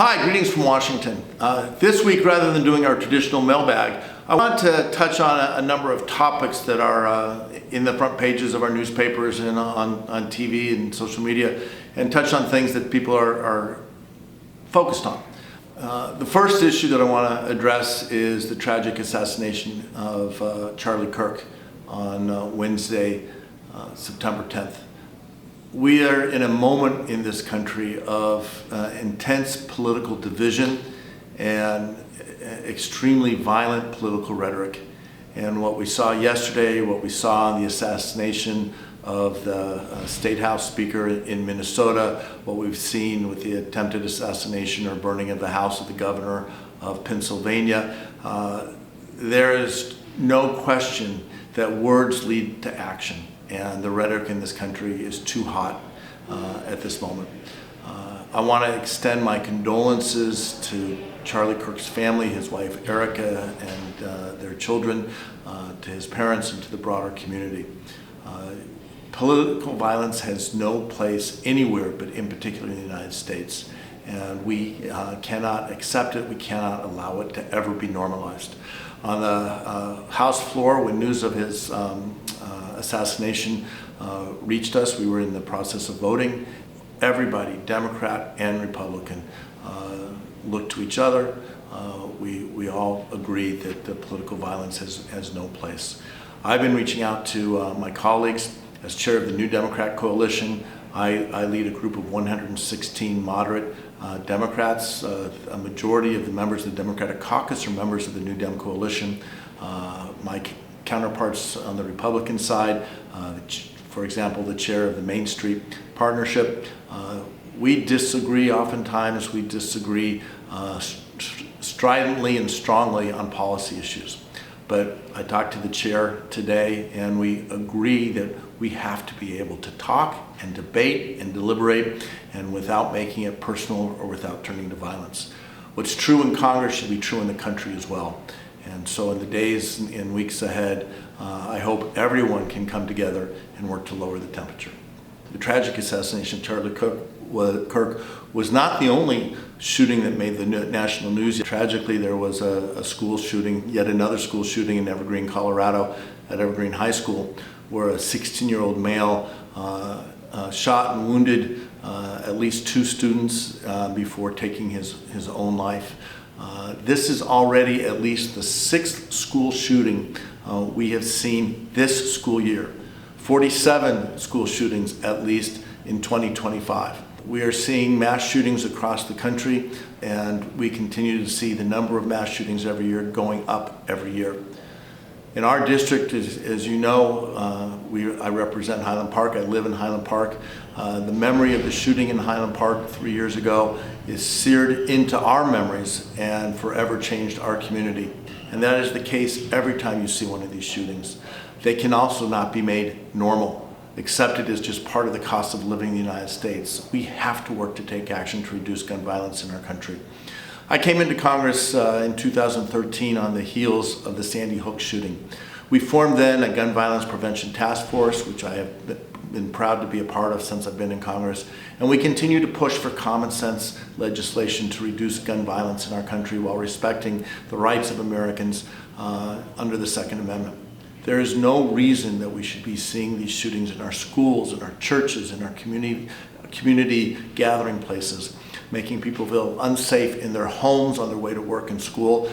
Hi, greetings from Washington. This week, rather than doing our traditional mailbag, I want to touch on a number of topics that are in the front pages of our newspapers and on TV and social media, and touch on things that people are focused on. The first issue that I want to address is the tragic assassination of Charlie Kirk on Wednesday, September 10th. We are in a moment in this country of intense political division and extremely violent political rhetoric. And what we saw yesterday, what we saw in the assassination of the State House Speaker in Minnesota, what we've seen with the attempted assassination or burning of the house of the governor of Pennsylvania, there is no question that words lead to action. And the rhetoric in this country is too hot at this moment. I want to extend my condolences to Charlie Kirk's family, his wife Erica, and their children, to his parents, and to the broader community. Political violence has no place anywhere, but in particular in the United States. And we cannot accept it, we cannot allow it to ever be normalized. On the House floor, when news of his assassination reached us, we were in the process of voting. Everybody, Democrat and Republican, looked to each other. We all agreed that the political violence has no place. I've been reaching out to my colleagues. As chair of the New Democrat Coalition, I lead a group of 116 moderate Democrats. A majority of the members of the Democratic Caucus are members of the New Dem Coalition. My counterparts on the Republican side, for example, the chair of the Main Street Partnership, we disagree oftentimes. We disagree stridently and strongly on policy issues. But I talked to the chair today, and we agree that we have to be able to talk and debate and deliberate, and without making it personal or without turning to violence. What's true in Congress should be true in the country as well. And so in the days and weeks ahead, I hope everyone can come together and work to lower the temperature. The tragic assassination of Charlie Kirk was not the only shooting that made the national news. Tragically, there was a school shooting, yet another school shooting in Evergreen, Colorado, at Evergreen High School, where a 16-year-old male shot and wounded at least 2 students before taking his own life. This is already at least the 6th school shooting we have seen this school year. 47 school shootings at least in 2025. We are seeing mass shootings across the country, and we continue to see the number of mass shootings every year going up every year. In our district, as you know, I represent Highland Park. I live in Highland Park. The memory of the shooting in Highland Park 3 years ago is seared into our memories and forever changed our community. And that is the case every time you see one of these shootings. They can also not be made normal, accepted as just part of the cost of living in the United States. We have to work to take action to reduce gun violence in our country. I came into Congress in 2013 on the heels of the Sandy Hook shooting. We formed then a gun violence prevention task force, which I have been proud to be a part of since I've been in Congress. And we continue to push for common sense legislation to reduce gun violence in our country while respecting the rights of Americans under the Second Amendment. There is no reason that we should be seeing these shootings in our schools, in our churches, in our community gathering places, making people feel unsafe in their homes on their way to work and school.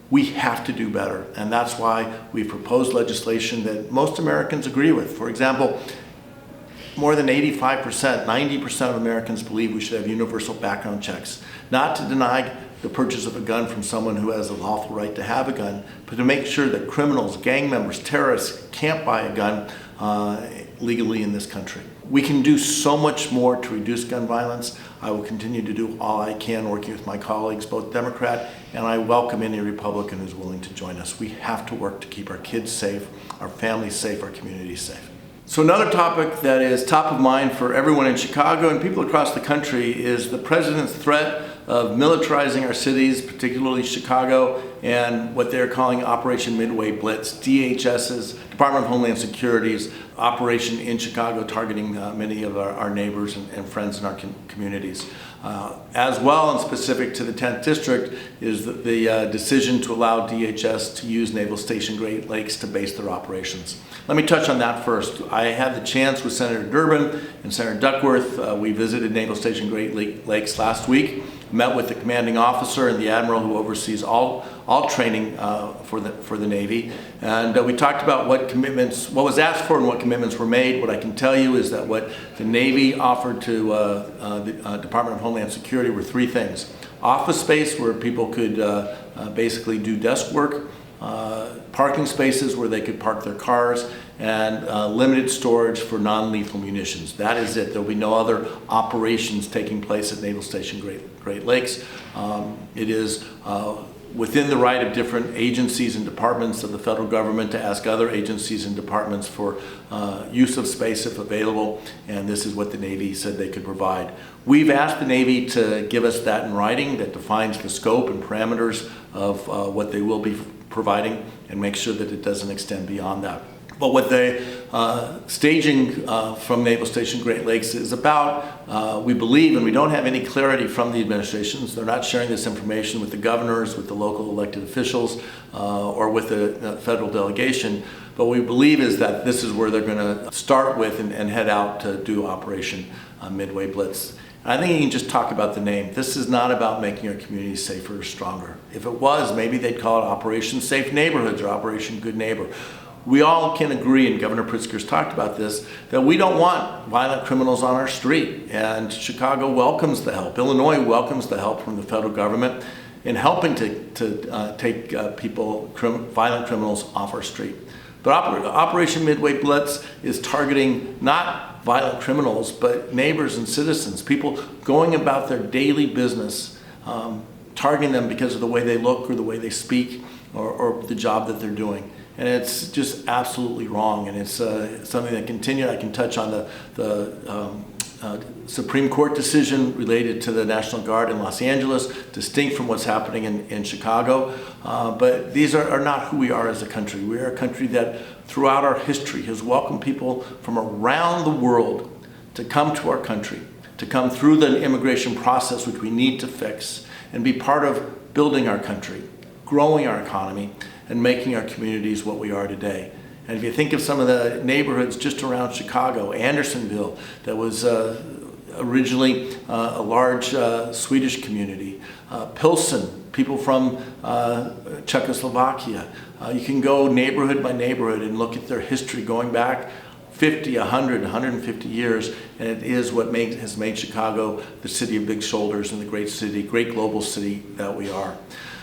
We have to do better, and that's why we proposed legislation that most Americans agree with. For example, more than 85%, 90% of Americans believe we should have universal background checks, not to deny the purchase of a gun from someone who has a lawful right to have a gun, but to make sure that criminals, gang members, terrorists can't buy a gun legally in this country. We can do so much more to reduce gun violence. I will continue to do all I can working with my colleagues, both Democrat, and I welcome any Republican who's willing to join us. We have to work to keep our kids safe, our families safe, our communities safe. So another topic that is top of mind for everyone in Chicago and people across the country is the president's threat of militarizing our cities, particularly Chicago, and what they're calling Operation Midway Blitz, DHS's, Department of Homeland Security's operation in Chicago, targeting many of our neighbors and friends in our communities. As well, and specific to the 10th District, is the decision to allow DHS to use Naval Station Great Lakes to base their operations. Let me touch on that first. I had the chance with Senator Durbin and Senator Duckworth. We visited Naval Station Great Lakes last week, met with the commanding officer and the admiral who oversees all training for the Navy, and we talked about what was asked for and what commitments were made. What I can tell you is that what the Navy offered to the Department of Homeland Security were three things: office space where people could basically do desk work, parking spaces where they could park their cars, and limited storage for non-lethal munitions. That is it. There will be no other operations taking place at Naval Station Great Lakes. It is within the right of different agencies and departments of the federal government to ask other agencies and departments for use of space if available, and this is what the Navy said they could provide. We've asked the Navy to give us that in writing that defines the scope and parameters of what they will be providing, and make sure that it doesn't extend beyond that. But what the staging from Naval Station Great Lakes is about, we believe, and we don't have any clarity from the administrations. They're not sharing this information with the governors, with the local elected officials, or with the federal delegation. But what we believe is that this is where they're going to start with and head out to do Operation Midway Blitz. I think you can just talk about the name. This is not about making our communities safer or stronger. If it was, maybe they'd call it Operation Safe Neighborhoods or Operation Good Neighbor. We all can agree, and Governor Pritzker's talked about this, that we don't want violent criminals on our street. And Chicago welcomes the help. Illinois welcomes the help from the federal government in helping to take violent criminals off our street. But Operation Midway Blitz is targeting not violent criminals, but neighbors and citizens, people going about their daily business, targeting them because of the way they look or the way they speak or the job that they're doing. And it's just absolutely wrong, and it's something that continued. I can touch on the Supreme Court decision related to the National Guard in Los Angeles, distinct from what's happening in Chicago. But these are not who we are as a country. We are a country that throughout our history has welcomed people from around the world to come to our country, to come through the immigration process, which we need to fix, and be part of building our country, growing our economy, and making our communities what we are today. And if you think of some of the neighborhoods just around Chicago, Andersonville, that was originally a large Swedish community, Pilsen, people from Czechoslovakia. You can go neighborhood by neighborhood and look at their history going back 50, 100, 150 years, and it is what has made Chicago the city of big shoulders and the great global city that we are.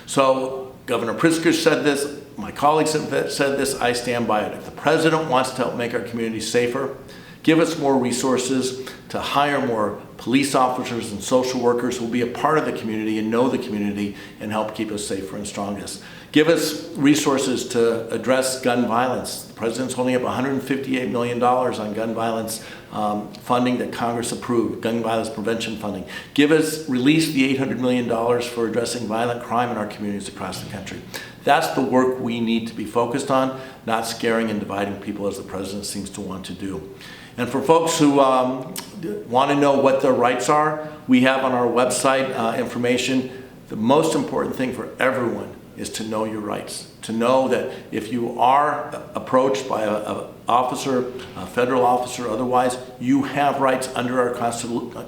So Governor Pritzker said this, my colleagues have said this, I stand by it. If the president wants to help make our communities safer, give us more resources to hire more police officers and social workers who will be a part of the community and know the community and help keep us safer and strongest. Give us resources to address gun violence. The president's holding up $158 million on gun violence funding that Congress approved, gun violence prevention funding. Release the $800 million for addressing violent crime in our communities across the country. That's the work we need to be focused on, not scaring and dividing people as the president seems to want to do. And for folks who want to know what their rights are, we have on our website information. The most important thing for everyone is to know your rights, to know that if you are approached by an officer, a federal officer, otherwise, you have rights under our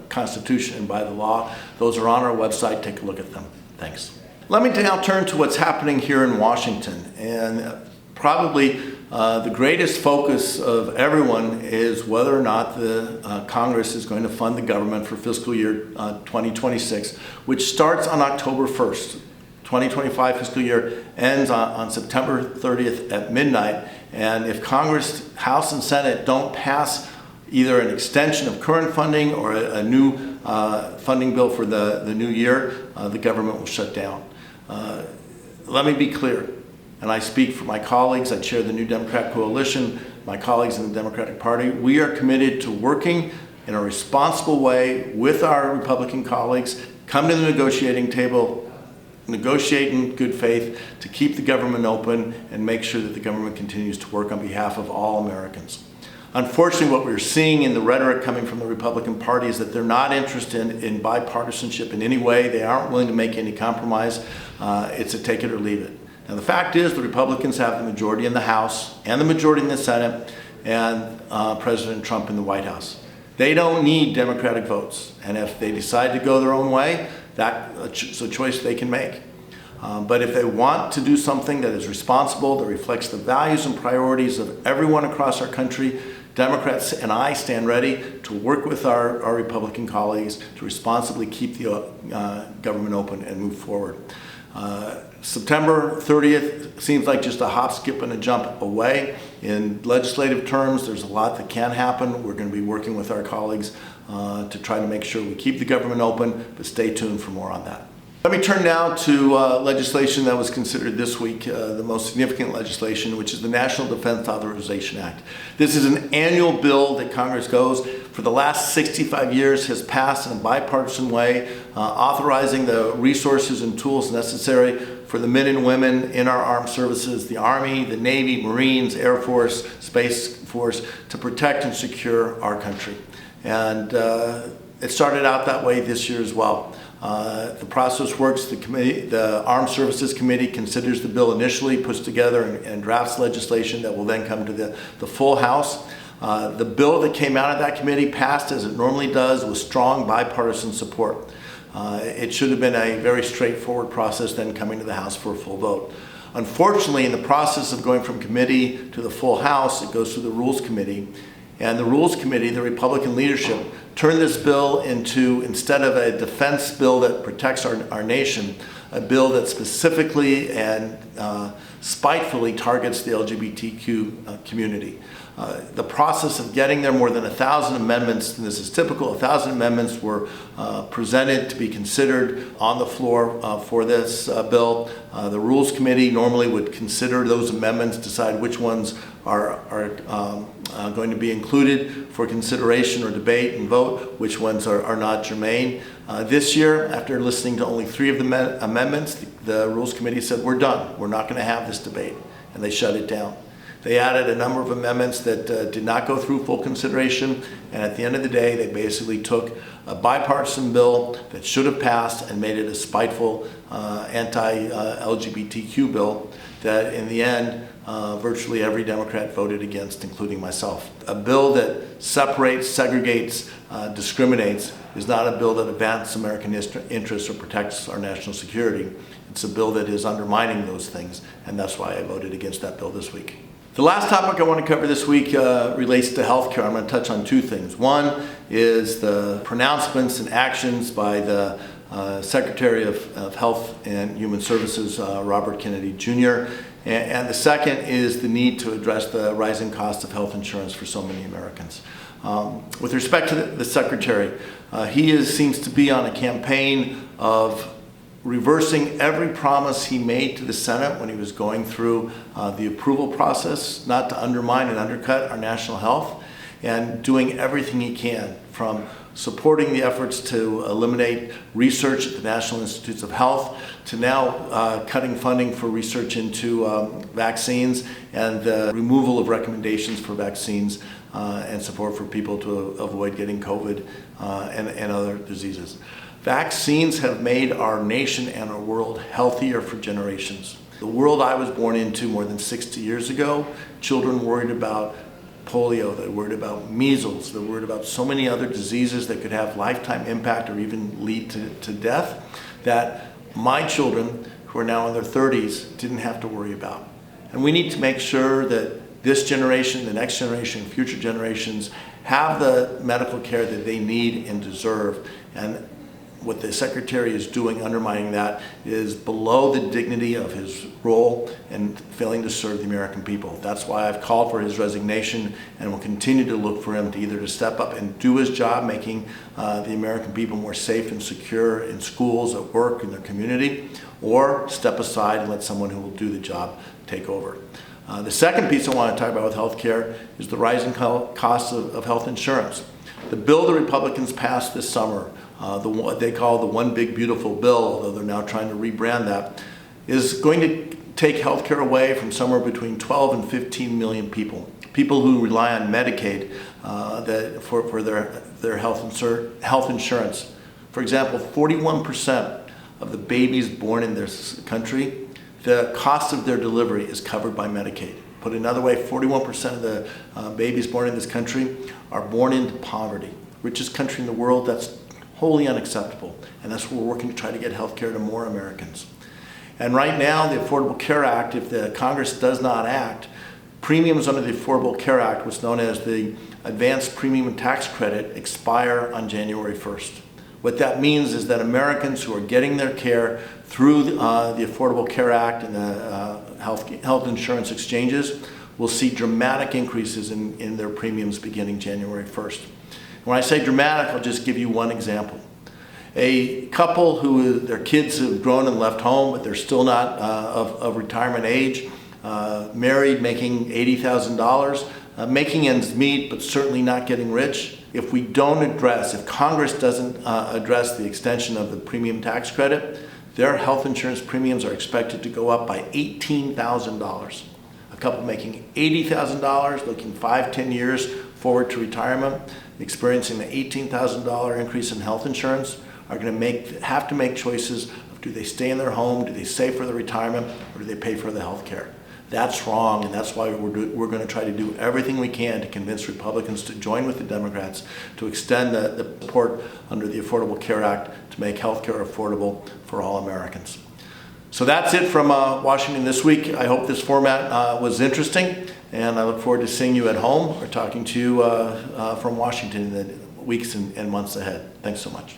Constitution and by the law. Those are on our website. Take a look at them. Thanks. Let me now turn to what's happening here in Washington. And probably the greatest focus of everyone is whether or not the Congress is going to fund the government for fiscal year 2026, which starts on October 1st. 2025 fiscal year ends on September 30th at midnight. And if Congress, House and Senate don't pass either an extension of current funding or a new funding bill for the new year, the government will shut down. Let me be clear, and I speak for my colleagues. I chair the New Democrat Coalition, my colleagues in the Democratic Party. We are committed to working in a responsible way with our Republican colleagues come to the negotiating table, negotiate in good faith to keep the government open and make sure that the government continues to work on behalf of all Americans. Unfortunately, what we're seeing in the rhetoric coming from the Republican Party is that they're not interested in bipartisanship in any way. They aren't willing to make any compromise. It's a take it or leave it. Now, the fact is the Republicans have the majority in the House and the majority in the Senate and President Trump in the White House. They don't need Democratic votes. And if they decide to go their own way, that's a choice they can make. But if they want to do something that is responsible, that reflects the values and priorities of everyone across our country, Democrats and I stand ready to work with our Republican colleagues to responsibly keep the government open and move forward. September 30th seems like just a hop, skip, and a jump away. In legislative terms, there's a lot that can happen. We're going to be working with our colleagues to try to make sure we keep the government open, but stay tuned for more on that. Let me turn now to legislation that was considered this week, the most significant legislation, which is the National Defense Authorization Act. This is an annual bill that Congress goes for the last 65 years has passed in a bipartisan way, authorizing the resources and tools necessary for the men and women in our armed services, the Army, the Navy, Marines, Air Force, Space Force, to protect and secure our country. And it started out that way this year as well. The process works. The Armed Services Committee considers the bill initially, puts together and drafts legislation that will then come to the full House. The bill that came out of that committee passed as it normally does with strong bipartisan support. It should have been a very straightforward process then coming to the House for a full vote. Unfortunately, in the process of going from committee to the full House, it goes through the Rules Committee. And the Rules Committee, the Republican leadership, turned this bill into, instead of a defense bill that protects our nation, a bill that specifically and spitefully targets the LGBTQ community. The process of getting there, more than 1,000 amendments, and this is typical, 1,000 amendments were presented to be considered on the floor for this bill. The Rules Committee normally would consider those amendments, decide which ones are going to be included for consideration or debate and vote, which ones are not germane. This year, after listening to only 3 of the amendments, the Rules Committee said, we're done. We're not going to have this debate. And they shut it down. They added a number of amendments that did not go through full consideration, and at the end of the day, they basically took a bipartisan bill that should have passed and made it a spiteful anti-LGBTQ bill that in the end, virtually every Democrat voted against, including myself. A bill that separates, segregates, discriminates is not a bill that advances American interests or protects our national security. It's a bill that is undermining those things, and that's why I voted against that bill this week. The last topic I want to cover this week relates to healthcare. I'm going to touch on 2 things. One is the pronouncements and actions by the Secretary of Health and Human Services, Robert Kennedy Jr., and the second is the need to address the rising cost of health insurance for so many Americans. With respect to the Secretary, he seems to be on a campaign of reversing every promise he made to the Senate when he was going through the approval process, not to undermine and undercut our national health, and doing everything he can, from supporting the efforts to eliminate research at the National Institutes of Health, to now cutting funding for research into vaccines and the removal of recommendations for vaccines and support for people to avoid getting COVID and other diseases. Vaccines have made our nation and our world healthier for generations. The world I was born into more than 60 years ago, children worried about polio, they worried about measles, they worried about so many other diseases that could have lifetime impact or even lead to death, that my children, who are now in their 30s, didn't have to worry about. And we need to make sure that this generation, the next generation, future generations have the medical care that they need and deserve. And what the Secretary is doing, undermining that, is below the dignity of his role and failing to serve the American people. That's why I've called for his resignation and will continue to look for him to either to step up and do his job, making the American people more safe and secure in schools, at work, in their community, or step aside and let someone who will do the job take over. The second piece I want to talk about with healthcare is the rising costs of health insurance. The bill the Republicans passed this summer what they call the One Big Beautiful Bill, although they're now trying to rebrand that, is going to take health care away from somewhere between 12 and 15 million people. People who rely on Medicaid for their health insurance. For example, 41% of the babies born in this country, the cost of their delivery is covered by Medicaid. Put another way, 41% of the babies born in this country are born into poverty. Richest country in the world, that's wholly unacceptable. And that's what we're working to try to get health care to more Americans. And right now, the Affordable Care Act, if the Congress does not act, premiums under the Affordable Care Act, what's known as the Advanced Premium Tax Credit, expire on January 1st. What that means is that Americans who are getting their care through the Affordable Care Act and the health insurance exchanges will see dramatic increases in their premiums beginning January 1st. When I say dramatic, I'll just give you one example. A couple who their kids have grown and left home, but they're still not of retirement age, married, making $80,000, making ends meet, but certainly not getting rich. If Congress doesn't address the extension of the premium tax credit, their health insurance premiums are expected to go up by $18,000. A couple making $80,000, looking 5-10 years forward to retirement, experiencing the $18,000 increase in health insurance, are going to have to make choices of, do they stay in their home, do they save for the retirement, or do they pay for the health care? That's wrong, and that's why we're going to try to do everything we can to convince Republicans to join with the Democrats to extend the support under the Affordable Care Act to make health care affordable for all Americans. So that's it from Washington this week. I hope this format was interesting, and I look forward to seeing you at home or talking to you from Washington in the weeks and months ahead. Thanks so much.